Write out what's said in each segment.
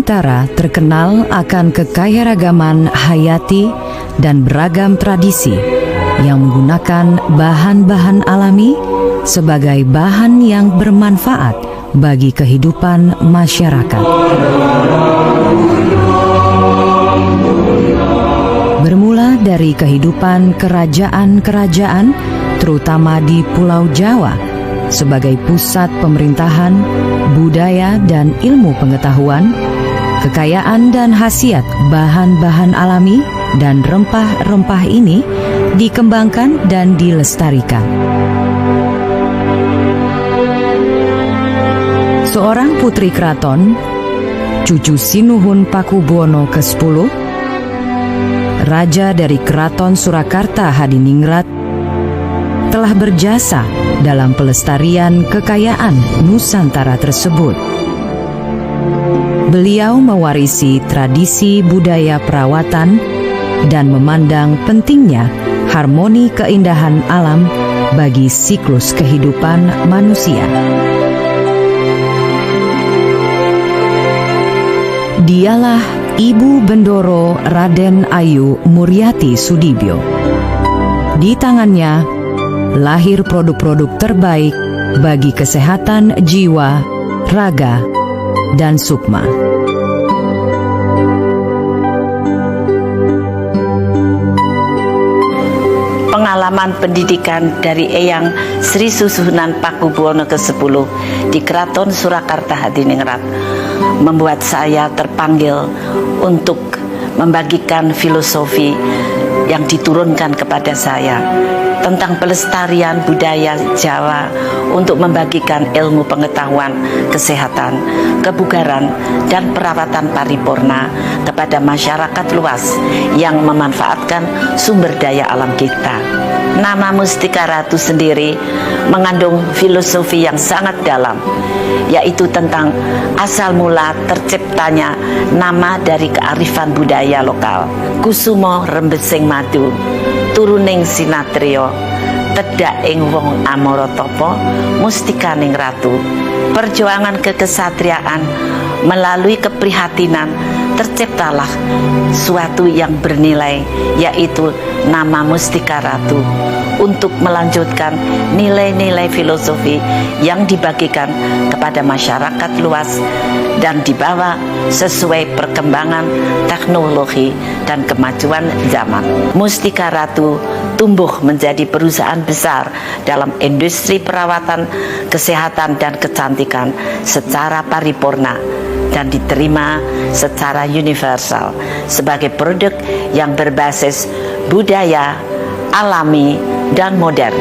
Nusantara terkenal akan kekairagaman hayati dan beragam tradisi yang menggunakan bahan-bahan alami sebagai bahan yang bermanfaat bagi kehidupan masyarakat. Bermula dari kehidupan kerajaan-kerajaan, terutama di Pulau Jawa, sebagai pusat pemerintahan, budaya dan ilmu pengetahuan, kekayaan dan khasiat bahan-bahan alami dan rempah-rempah ini dikembangkan dan dilestarikan. Seorang putri keraton, cucu Sinuhun Pakubuwono ke-10, raja dari Keraton Surakarta Hadiningrat, telah berjasa dalam pelestarian kekayaan Nusantara tersebut. Beliau mewarisi tradisi budaya perawatan dan memandang pentingnya harmoni keindahan alam bagi siklus kehidupan manusia. Dialah Ibu Bendoro Raden Ayu Muryati Sudibyo. Di tangannya lahir produk-produk terbaik bagi kesehatan jiwa, raga, dan sukma. Pengalaman pendidikan dari Eyang Sri Susuhunan Pakubuwono ke-10 di Keraton Surakarta Hadiningrat membuat saya terpanggil untuk membagikan filosofi yang diturunkan kepada saya tentang pelestarian budaya Jawa untuk membagikan ilmu pengetahuan, kesehatan, kebugaran, dan perawatan paripurna kepada masyarakat luas yang memanfaatkan sumber daya alam kita. Nama Mustika Ratu sendiri mengandung filosofi yang sangat dalam, yaitu tentang asal mula terciptanya nama dari kearifan budaya lokal. Kusumo rembesing madu, turuning sinatrio, tedak ing wong amoratopo, mustikaning ratu. Perjuangan kekesatriaan melalui keprihatinan terciptalah suatu yang bernilai, yaitu nama Mustika Ratu, untuk melanjutkan nilai-nilai filosofi yang dibagikan kepada masyarakat luas dan dibawa sesuai perkembangan teknologi dan kemajuan zaman. Mustika Ratu tumbuh menjadi perusahaan besar dalam industri perawatan, kesehatan, dan kecantikan secara paripurna dan diterima secara universal sebagai produk yang berbasis budaya, alami, dan modern.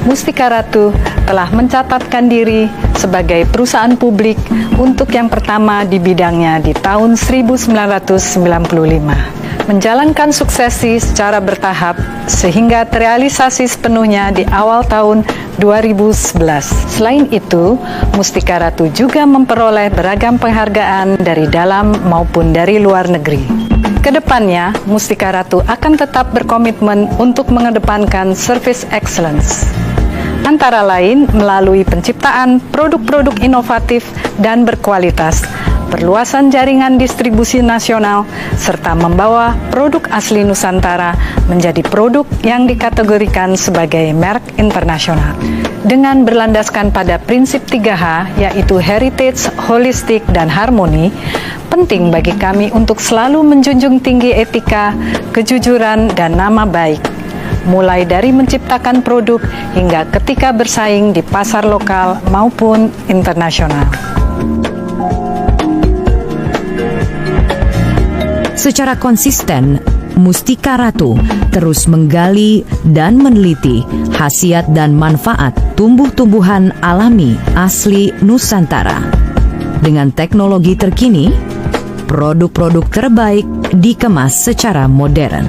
Mustika Ratu telah mencatatkan diri sebagai perusahaan publik untuk yang pertama di bidangnya di tahun 1995. Menjalankan suksesi secara bertahap sehingga terrealisasi sepenuhnya di awal tahun 2011. Selain itu, Mustika Ratu juga memperoleh beragam penghargaan dari dalam maupun dari luar negeri. Kedepannya, Mustika Ratu akan tetap berkomitmen untuk mengedepankan service excellence, antara lain melalui penciptaan produk-produk inovatif dan berkualitas, perluasan jaringan distribusi nasional, serta membawa produk asli Nusantara menjadi produk yang dikategorikan sebagai merek internasional. Dengan berlandaskan pada prinsip 3H, yaitu heritage, holistik, dan harmoni, penting bagi kami untuk selalu menjunjung tinggi etika, kejujuran, dan nama baik, mulai dari menciptakan produk hingga ketika bersaing di pasar lokal maupun internasional. Secara konsisten, Mustika Ratu terus menggali dan meneliti khasiat dan manfaat tumbuh-tumbuhan alami asli Nusantara. Dengan teknologi terkini, produk-produk terbaik dikemas secara modern.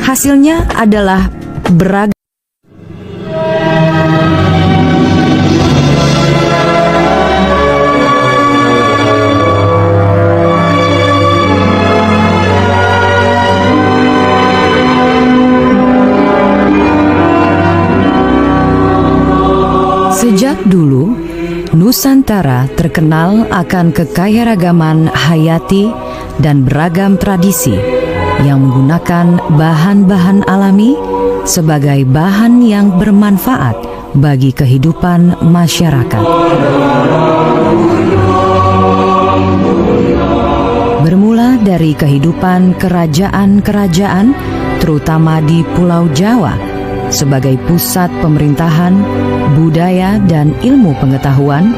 Hasilnya adalah beragam. Sejak dulu, Nusantara terkenal akan kekayaragaman hayati dan beragam tradisi yang menggunakan bahan-bahan alami sebagai bahan yang bermanfaat bagi kehidupan masyarakat. Bermula dari kehidupan kerajaan-kerajaan, terutama di Pulau Jawa, sebagai pusat pemerintahan, budaya, dan ilmu pengetahuan,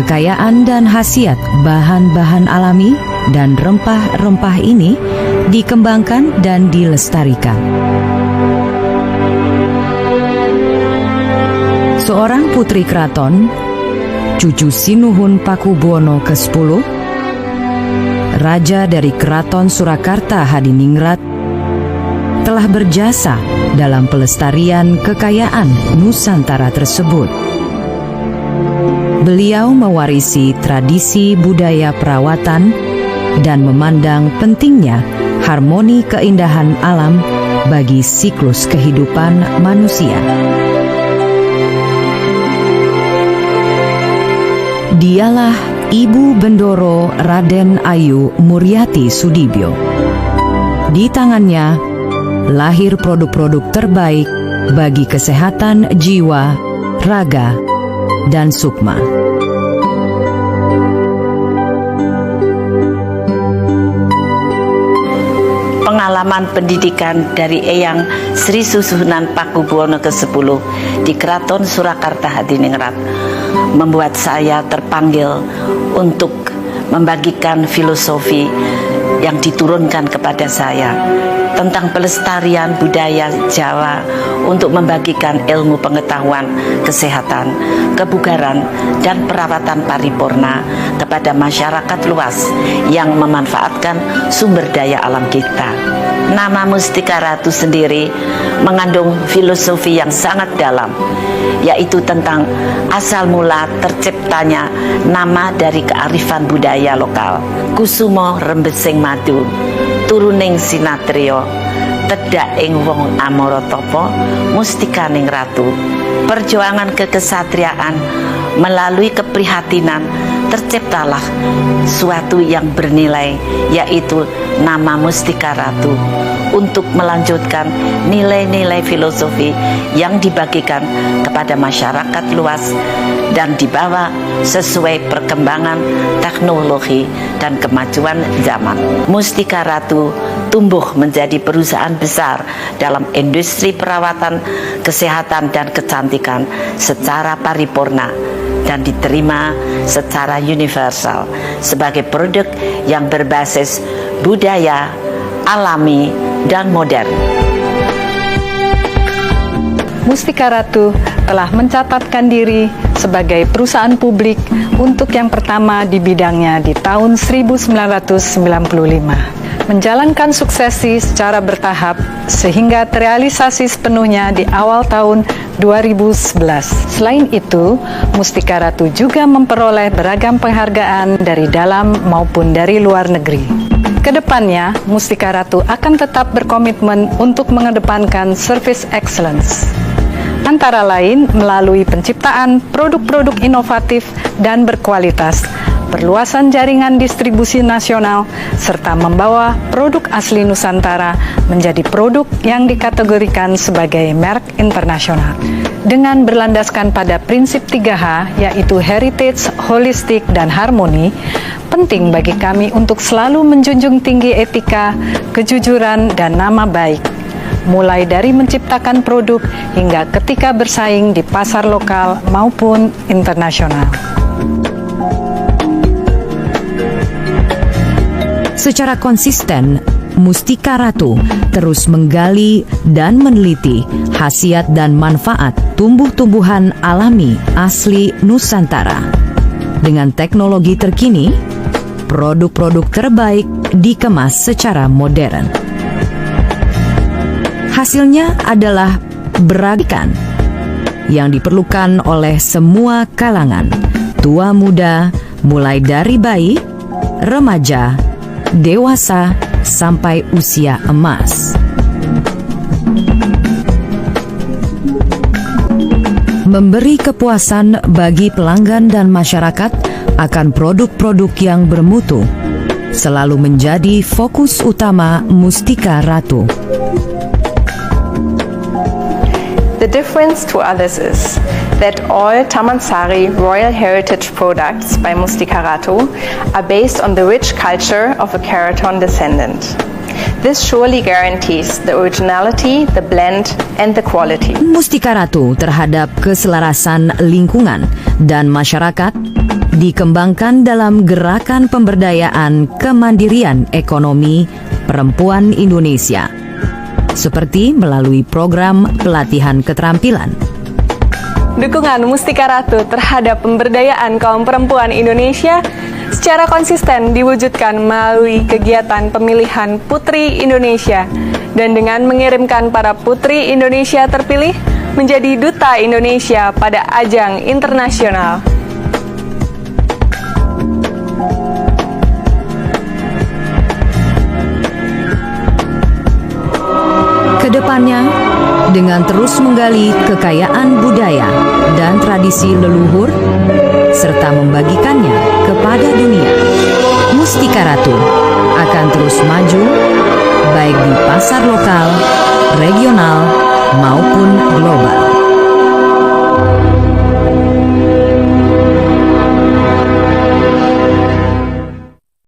kekayaan dan khasiat bahan-bahan alami dan rempah-rempah ini dikembangkan dan dilestarikan. Seorang putri keraton, cucu Sinuhun Pakubuwono ke-10, raja dari Keraton Surakarta Hadiningrat, telah berjasa dalam pelestarian kekayaan Nusantara tersebut. Beliau mewarisi tradisi budaya perawatan dan memandang pentingnya harmoni keindahan alam bagi siklus kehidupan manusia. Dialah Ibu Bendoro Raden Ayu Muryati Sudibyo. Di tangannya lahir produk-produk terbaik bagi kesehatan jiwa, raga, dan sukma. Pengalaman pendidikan dari Eyang Sri Susuhunan Pakubuwono ke-10 di Keraton Surakarta Hadiningrat membuat saya terpanggil untuk membagikan filosofi yang diturunkan kepada saya tentang pelestarian budaya Jawa untuk membagikan ilmu pengetahuan, kesehatan, kebugaran, dan perawatan paripurna kepada masyarakat luas yang memanfaatkan sumber daya alam kita. Nama Mustika Ratu sendiri mengandung filosofi yang sangat dalam, yaitu tentang asal mula terciptanya nama dari kearifan budaya lokal. Kusumo rembesing madu, turuning sinatrio, tedak ing wong amoratopo, mustikaning ratu. Perjuangan kekesatriaan melalui keprihatinan terciptalah suatu yang bernilai, yaitu nama Mustika Ratu, untuk melanjutkan nilai-nilai filosofi yang dibagikan kepada masyarakat luas dan dibawa sesuai perkembangan teknologi dan kemajuan zaman. Mustika Ratu tumbuh menjadi perusahaan besar dalam industri perawatan, kesehatan, dan kecantikan secara paripurna dan diterima secara universal sebagai produk yang berbasis budaya, alami, dan modern. Mustika Ratu telah mencatatkan diri sebagai perusahaan publik untuk yang pertama di bidangnya di tahun 1995. Menjalankan suksesi secara bertahap sehingga terrealisasi sepenuhnya di awal tahun 2011. Selain itu, Mustika Ratu juga memperoleh beragam penghargaan dari dalam maupun dari luar negeri. Kedepannya, Mustika Ratu akan tetap berkomitmen untuk mengedepankan service excellence, antara lain melalui penciptaan produk-produk inovatif dan berkualitas, perluasan jaringan distribusi nasional, serta membawa produk asli Nusantara menjadi produk yang dikategorikan sebagai merek internasional. Dengan berlandaskan pada prinsip 3H, yaitu heritage, holistik, dan harmoni, penting bagi kami untuk selalu menjunjung tinggi etika, kejujuran, dan nama baik, mulai dari menciptakan produk hingga ketika bersaing di pasar lokal maupun internasional. Secara konsisten, Mustika Ratu terus menggali dan meneliti khasiat dan manfaat tumbuh-tumbuhan alami asli Nusantara. Dengan teknologi terkini, produk-produk terbaik dikemas secara modern. Hasilnya adalah beragam yang diperlukan oleh semua kalangan, tua muda, mulai dari bayi, remaja, dewasa, sampai usia emas. memberi kepuasan bagi pelanggan dan masyarakat akan produk-produk yang bermutu selalu menjadi fokus utama Mustika Ratu. The difference to others is that all Taman Sari Royal Heritage products by Mustika Ratu are based on the rich culture of a Keraton descendant. This surely guarantees the originality, the blend, and the quality. Mustika Ratu terhadap keselarasan lingkungan dan masyarakat dikembangkan dalam gerakan pemberdayaan kemandirian ekonomi perempuan Indonesia, seperti melalui program pelatihan keterampilan. Dukungan Mustika Ratu terhadap pemberdayaan kaum perempuan Indonesia secara konsisten diwujudkan melalui kegiatan pemilihan Putri Indonesia dan dengan mengirimkan para Putri Indonesia terpilih menjadi Duta Indonesia pada ajang internasional. Kedepannya, dengan terus menggali kekayaan budaya dan tradisi leluhur, serta membagikannya kepada dunia, Mustika Ratu akan terus maju, baik di pasar lokal, regional, maupun global.